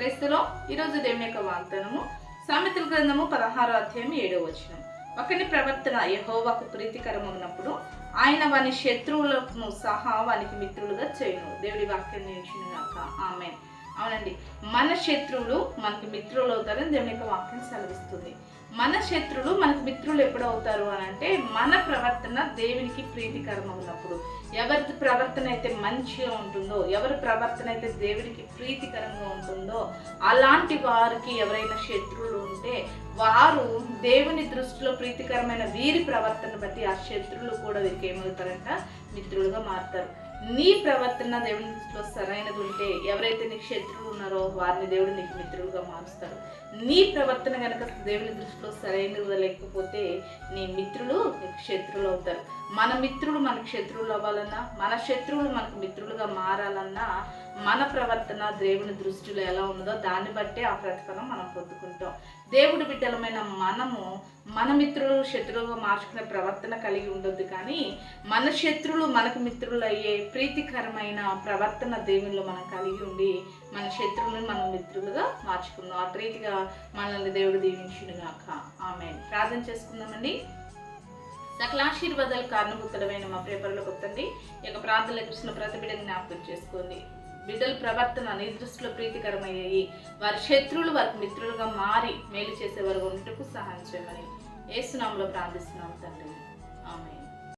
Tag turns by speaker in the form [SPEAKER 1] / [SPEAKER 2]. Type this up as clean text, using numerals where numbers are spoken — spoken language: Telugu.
[SPEAKER 1] క్రైస్తలో ఈరోజు దేవుని యొక్క వాగ్దానము సామెతల గ్రంథము 16వ అధ్యాయం 7వ వచనం. ఒకని ప్రవర్తన యెహోవాకు ప్రీతికరమైనప్పుడు ఆయన వాని శత్రువులను సహా వానికి మిత్రులుగా చేయును. దేవుడి వాక్యం నిలిచినగాక. ఆమేన్. అవునండి, మన శత్రువులు మనకి మిత్రులు అవుతారని దేవుని యొక్క వాక్యం సెలవిస్తుంది. మన శత్రువులు మనకు మిత్రులు ఎప్పుడు అవుతారు అని అంటే మన ప్రవర్తన దేవునికి ప్రీతికరమైనప్పుడు. ఎవరి ప్రవర్తన అయితే మంచిగా ఉంటుందో, ఎవరి ప్రవర్తన అయితే దేవునికి ప్రీతికరంగా ఉంటుందో అలాంటి వారికి ఎవరైనా శత్రువులు ఉంటే వారు దేవుని దృష్టిలో ప్రీతికరమైన వీరి ప్రవర్తన బట్టి ఆ శత్రువులు కూడా వీరికి ఏమవుతారంట? మిత్రులుగా మారుతారు. నీ ప్రవర్తన దేవుని దృష్టిలో సరైనది ఉంటే ఎవరైతే నీకు శత్రువులు ఉన్నారో వారిని దేవుడు నీకు మిత్రులుగా మారుస్తాడు. నీ ప్రవర్తన కనుక దేవుని దృష్టిలో సరైనది లేకపోతే నీ మిత్రులు నీకు శత్రువులు అవుతారు. మన మిత్రులు మనకు శత్రువులు అవ్వాలన్నా, మన శత్రువులు మనకు మిత్రులుగా మారాలన్నా మన ప్రవర్తన దేవుని దృష్టిలో ఎలా ఉన్నదో దాన్ని బట్టే ఆ ప్రతిఫలం మనం పొందుకుంటాం. దేవుడి బిడ్డలమైన మనము మన మిత్రులు శత్రువుగా మార్చుకునే ప్రవర్తన కలిగి ఉండొద్దు, కానీ మన శత్రువులు మనకు మిత్రులు అయ్యే ప్రీతికరమైన ప్రవర్తన దేవునిలో మనం కలిగి ఉండి మన శత్రువులను మనం మిత్రులుగా మార్చుకుందాం. ఆ రీతిగా మనల్ని దేవుడు దీవించునుగాక. ఆమేన్. ప్రార్థన చేసుకుందామండి. సకల ఆశీర్వాదాలు కారణభూతుడమైన మా ప్రేపరలో కొత్తండి ఈ యొక్క ప్రార్థనలో కృష్ణ ప్రతి బిడ్డని జ్ఞాపకం చేసుకోండి. బిడ్డల ప్రవర్తన నీ దృష్టిలో ప్రీతికరమయ్యాయి, వారి శత్రువులు వారికి మిత్రులుగా మారి మేలు చేసే వారు ఉండటకు సహాయం చేయమని యేసు నామములో ప్రార్థిస్తున్నాము తండ్రి.